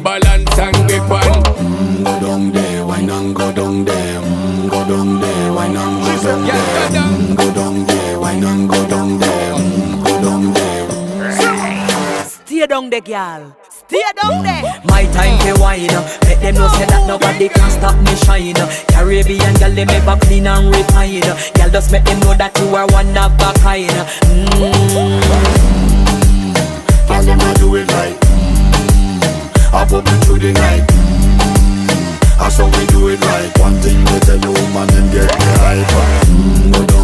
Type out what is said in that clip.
balance and grip on. Go down there, wine and go down there. Go down there, wine and go down there. Go down there, wine and go down there. Go down there. Stay down there, girl. Stay down there. My time to wine. Let them know say that nobody can stop me shine. Caribbean girl, they ever clean and refine. Girl, just make them know that you are one of a kind. Girl, them a do it right. I bubble through the night. That's how we do it right. One thing we tell you, woman, and get the hype. Go